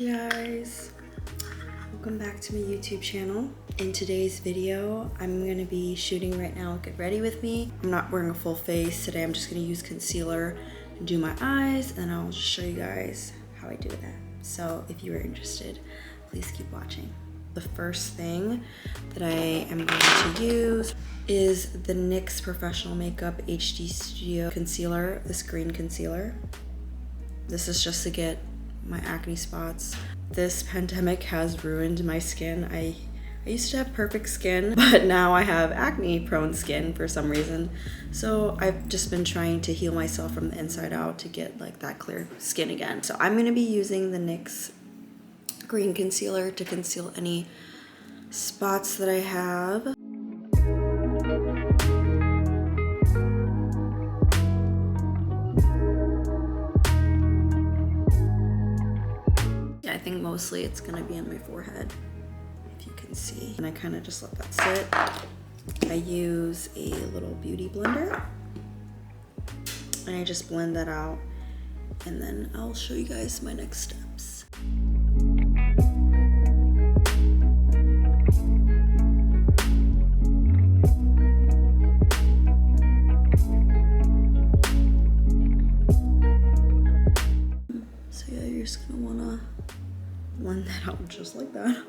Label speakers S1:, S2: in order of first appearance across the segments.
S1: Hey guys, welcome back to my YouTube channel. In today's video, I'm gonna be shooting right now. Get ready with me. I'm not wearing a full face today. I'm just gonna use concealer and do my eyes, and I'll just show you guys how I do that. So if you are interested, please keep watching. The first thing that I am going to use is the NYX Professional Makeup HD Studio Concealer, this green concealer. This is just to get my acne spots. This pandemic has ruined my skin. I used to have perfect skin, but now I have acne prone skin for some reason. So I've just been trying to heal myself from the inside out to get like that clear skin again. So I'm gonna be using the NYX green concealer to conceal any spots that I have. I think mostly it's gonna be on my forehead, if you can see. And I kind of just let that sit. I use a little beauty blender and I just blend that out, and then I'll show you guys my next steps. So yeah, you're just gonna wanna blend that out just like that.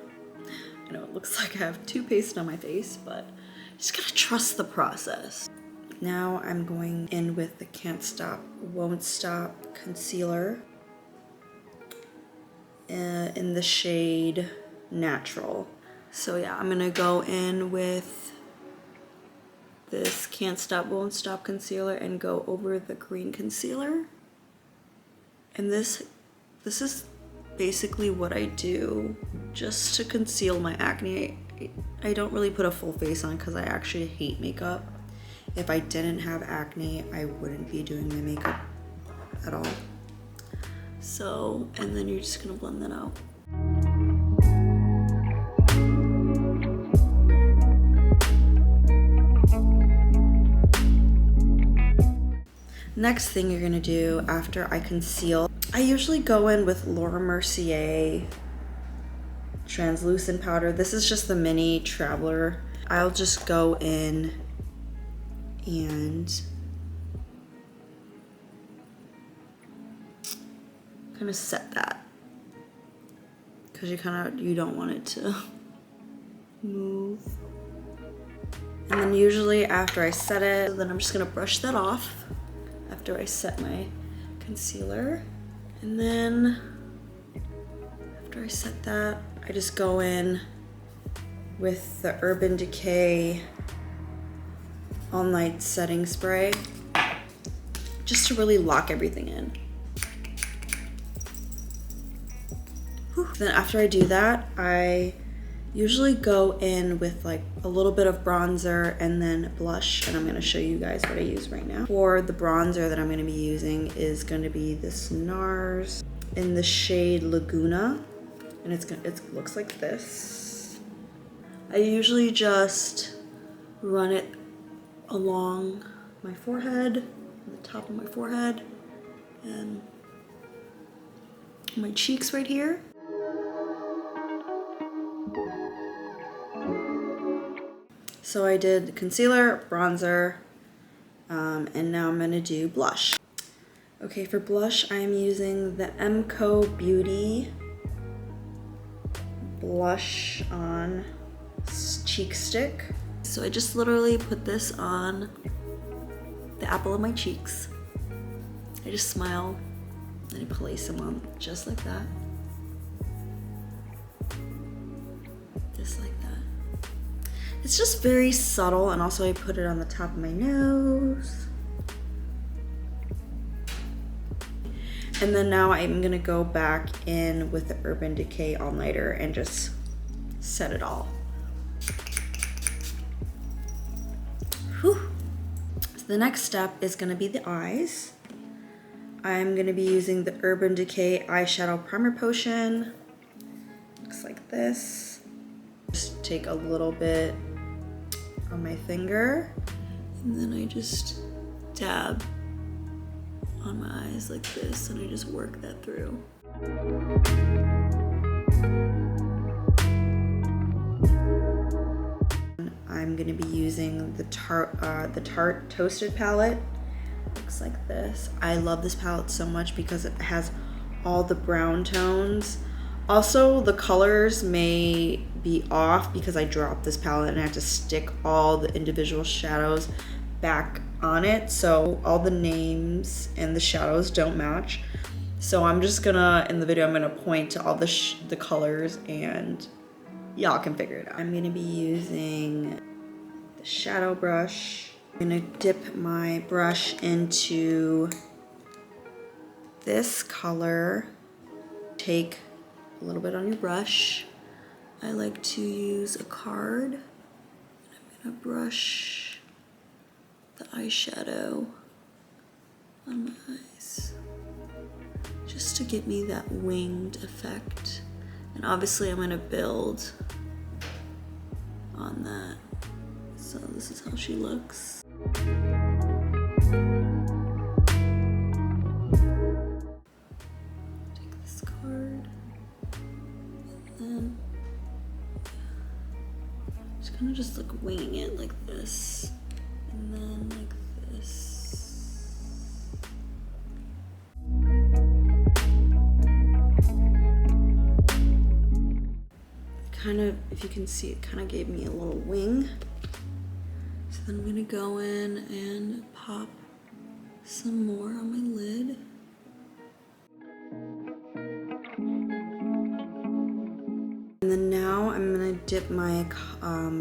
S1: I know it looks like I have toothpaste on my face, but you just gotta trust the process. Now I'm going in with the Can't Stop, Won't Stop concealer in the shade Natural. So yeah, I'm gonna go in with this Can't Stop, Won't Stop concealer and go over the green concealer. And this is basically what I do just to conceal my acne. I don't really put a full face on because I actually hate makeup. If I didn't have acne, I wouldn't be doing my makeup at all. So, and then you're just gonna blend that out. Next thing you're gonna do after I conceal, I usually go in with Mercier translucent powder. This is just the mini traveler. I'll just go in and kind of set that, because you don't want it to move. And then usually after I set it, then I'm just gonna brush that off after I set my concealer. And then after I set that, I just go in with the Urban Decay All Night Setting Spray just to really lock everything in. Whew. Then after I do that, I usually go in with like a little bit of bronzer and then blush, and I'm gonna show you guys what I use right now. For the bronzer that I'm gonna be using is gonna be this Nars in the shade Laguna, and it looks like this. I usually just run it along my forehead, the top of my forehead, and my cheeks right here. So I did concealer, bronzer, and now I'm gonna do blush. Okay, for blush, I'm using the MCobeauty blush on cheek stick. So I just literally put this on the apple of my cheeks. I just smile and I place them on just like that. Just like that. It's just very subtle, and also I put it on the top of my nose. And then now I'm gonna go back in with the Urban Decay All Nighter and just set it all. Whew. So the next step is gonna be the eyes. I'm gonna be using the Urban Decay Eyeshadow Primer Potion. Looks like this. Just take a little bit on my finger, and then I just dab on my eyes like this, and I just work that through. using the Tarte Toasted palette. Looks like this. I love this palette so much because it has all the brown tones. Also, the colors may be off because I dropped this palette and I have to stick all the individual shadows back on it, so all the names and the shadows don't match. So I'm just gonna, in the video, I'm gonna point to all the colors and y'all can figure it out. I'm gonna be using the shadow brush. I'm gonna dip my brush into this color. Take a little bit on your brush. I like to use a card. I'm gonna brush the eyeshadow on my eyes just to give me that winged effect. And obviously I'm gonna build on that. So this is how she looks. Take this card and then just kind of just like winging it like this. And then like this. Kind of, if you can see, it kind of gave me a little wing. So then I'm gonna go in and pop some more on my lid. And then now I'm gonna dip my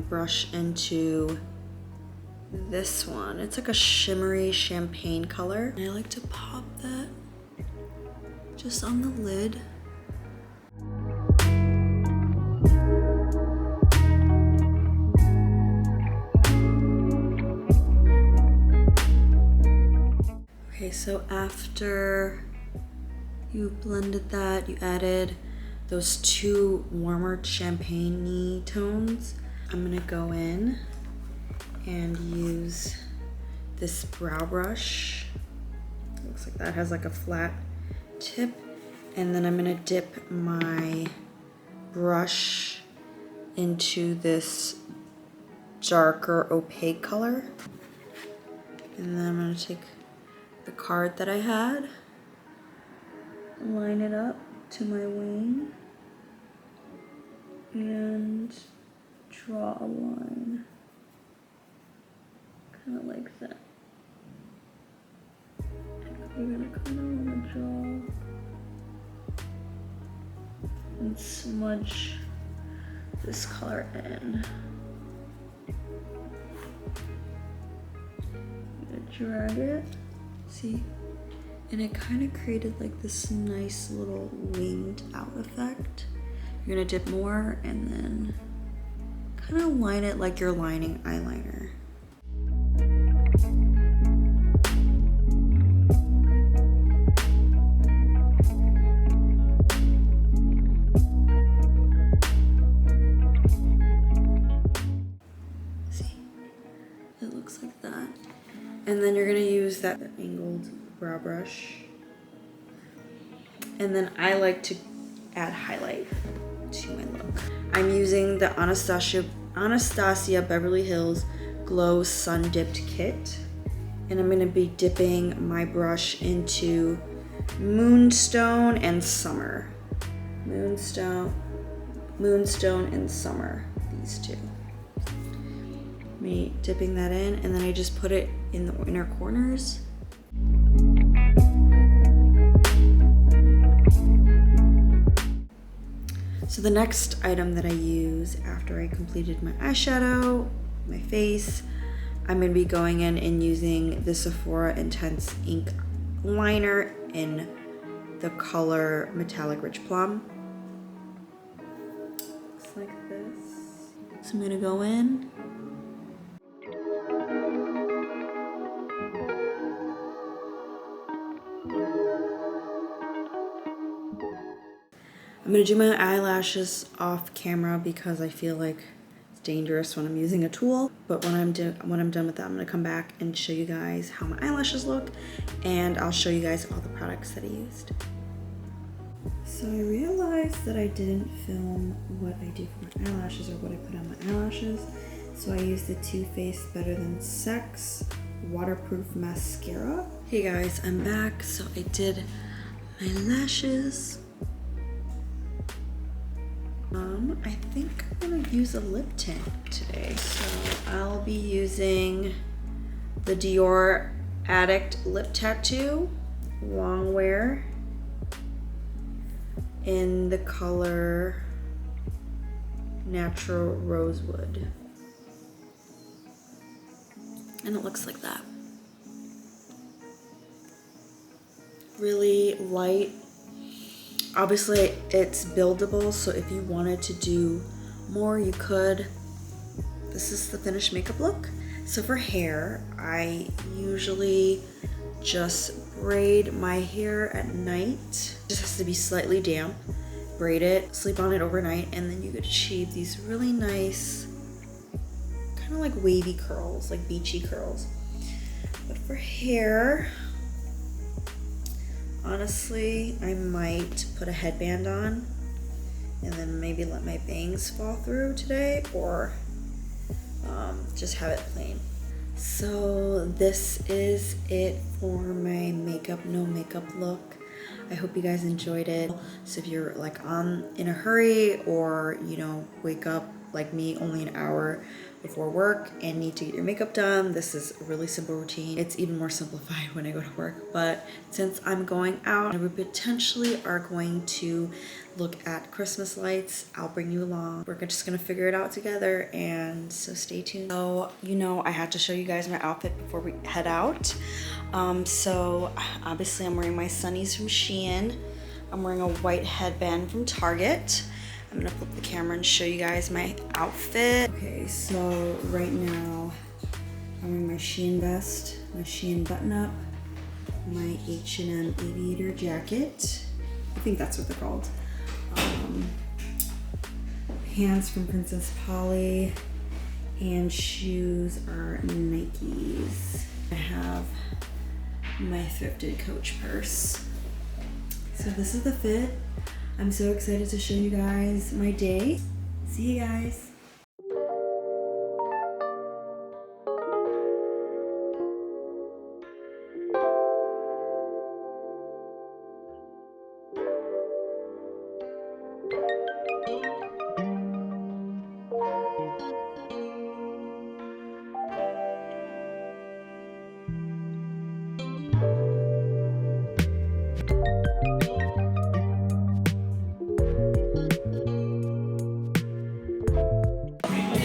S1: brush into this one. It's like a shimmery champagne color. And I like to pop that just on the lid. Okay, so after you blended that, you added those two warmer champagne-y tones. I'm gonna go in and use this brow brush. Looks like that has like a flat tip. And then I'm gonna dip my brush into this darker opaque color. And then I'm gonna take the card that I had, line it up to my wing, and draw a line, kind of like that. You're gonna kind of want to draw and smudge this color in. Drag it, see? And it kind of created like this nice little winged out effect. You're gonna dip more and then kind of line it like you're lining eyeliner. See? It looks like that. And then you're gonna use that angled brow brush. And then I like to add highlight to my look. I'm using the Anastasia Beverly Hills Glow Sun Dipped Kit. And I'm gonna be dipping my brush into Moonstone and Summer. Moonstone and Summer, these two. Me dipping that in, and then I just put it in the inner corners. So the next item that I use after I completed my eyeshadow, my face, I'm gonna be going in and using the Sephora Intense Ink liner in the color Metallic Rich Plum. Looks like this. So I'm gonna go in. I'm gonna do my eyelashes off camera because I feel like it's dangerous when I'm using a tool. But when I'm done with that, I'm gonna come back and show you guys how my eyelashes look, and I'll show you guys all the products that I used. So I realized that I didn't film what I do for my eyelashes or what I put on my eyelashes. So I use the Too Faced Better Than Sex waterproof mascara. Hey guys, I'm back. So I did my lashes. I think I'm gonna use a lip tint today. So I'll be using the Dior Addict Lip Tattoo long wear in the color Natural Rosewood. And it looks like that. Really light. Obviously it's buildable, so if you wanted to do more, you could. This is the finished makeup look. So for hair, I usually just braid my hair at night. It just has to be slightly damp. Braid it, sleep on it overnight, and then you could achieve these really nice, kind of like wavy curls, like beachy curls. But for hair, honestly, I might put a headband on and then maybe let my bangs fall through today, or just have it plain. So this is it for my makeup, no makeup look. I hope you guys enjoyed it. So if you're like in a hurry, or you know, wake up like me only an hour before work and need to get your makeup done, this is a really simple routine. It's even more simplified when I go to work, but since I'm going out, we potentially are going to look at Christmas lights. I'll bring you along. We're just gonna figure it out together, and so stay tuned. So, you know, I had to show you guys my outfit before we head out. So obviously I'm wearing my sunnies from Shein. I'm wearing a white headband from Target. I'm gonna flip the camera and show you guys my outfit. Okay, so right now I'm wearing my Shein vest, my Shein button up, my H&M aviator jacket. I think that's what they're called. Pants from Princess Polly, and shoes are Nikes. I have my thrifted Coach purse. So this is the fit. I'm so excited to show you guys my day. See you guys.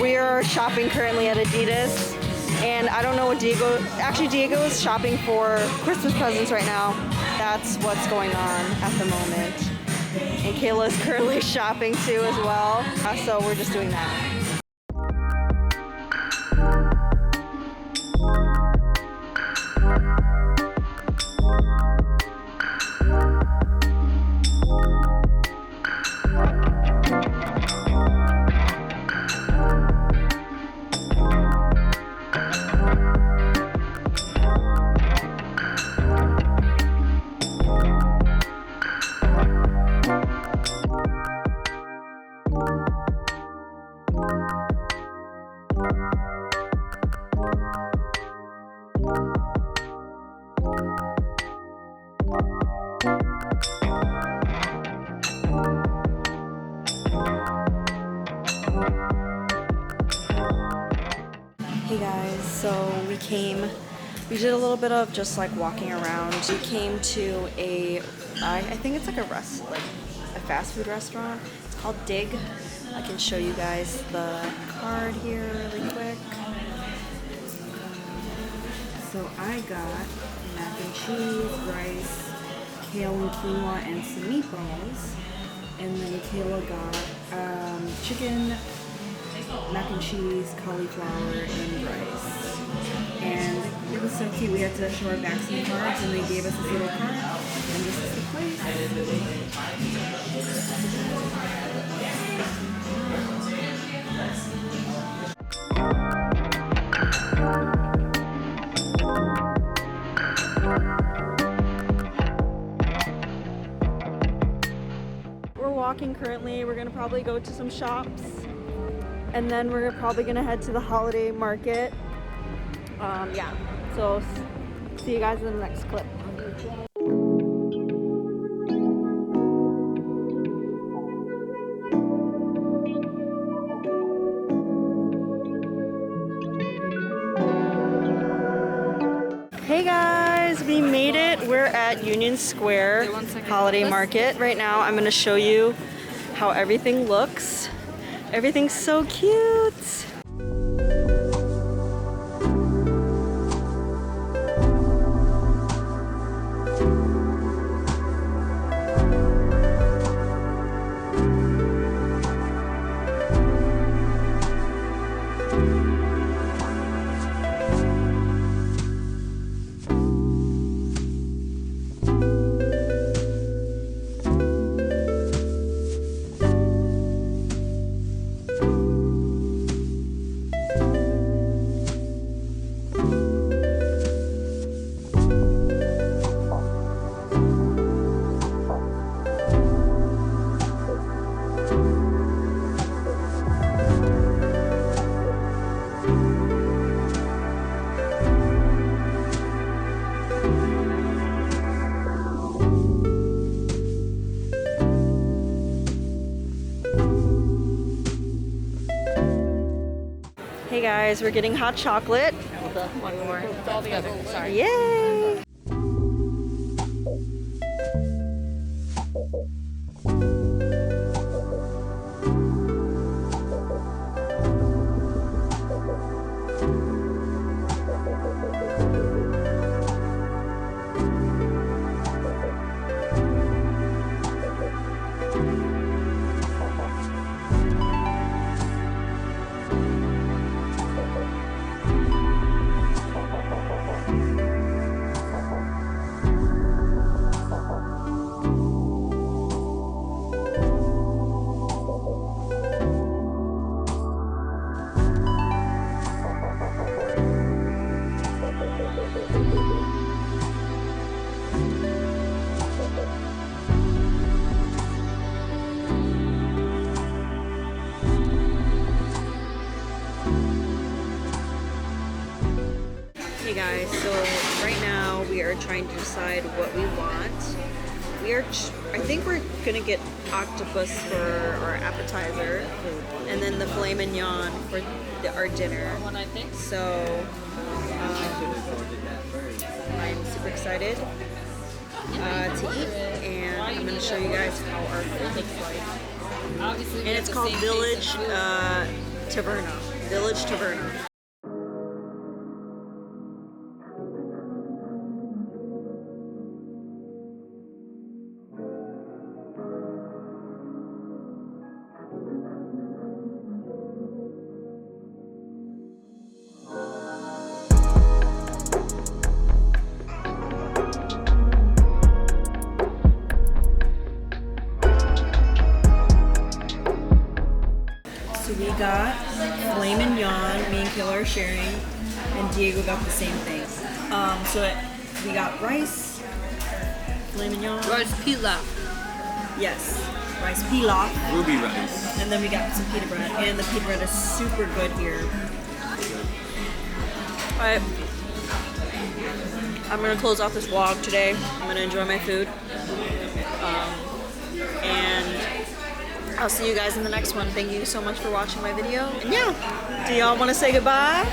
S1: We are shopping currently at Adidas, and I don't know what Diego is shopping for Christmas presents right now. That's what's going on at the moment. And Kayla is currently shopping too as well. So we're just doing that. Hey guys, so we did a little bit of just like walking around. We came to I think it's like a fast food restaurant. It's called Dig. I can show you guys the card here really quick. So I got mac and cheese, rice, kale and quinoa, and some meatballs. And then Kayla got chicken, mac and cheese, cauliflower, and rice. And it was so cute. We had to show our backs some cards, and they gave us this little card. And this is the place. We're walking currently. We're gonna probably go to some shops. and then we're probably gonna head to the holiday market. Yeah, so see you guys in the next clip. Hey guys, we made it. We're at Union Square Holiday Market right now. I'm gonna show you how everything looks. Everything's so cute. Hey guys, we're getting hot chocolate.
S2: One more. It's all together. Sorry.
S1: Yay! Hey guys, so right now we are trying to decide what we want. I think we're gonna get octopus for our appetizer, and then the filet mignon for our dinner. So I'm super excited to eat, and I'm gonna show you guys how our food looks like. And it's called Village Taverna. Village Taverna. So we got filet mignon, me and Kayla are sharing, and Diego got the same thing. We got rice, filet mignon.
S2: Rice pilaf.
S1: Yes, rice pilaf.
S3: Ruby rice.
S1: And then we got some pita bread, and the pita bread is super good here. Alright, I'm gonna close off this vlog today. I'm gonna enjoy my food. And I'll see you guys in the next one. Thank you so much for watching my video. And yeah, do y'all want to say goodbye?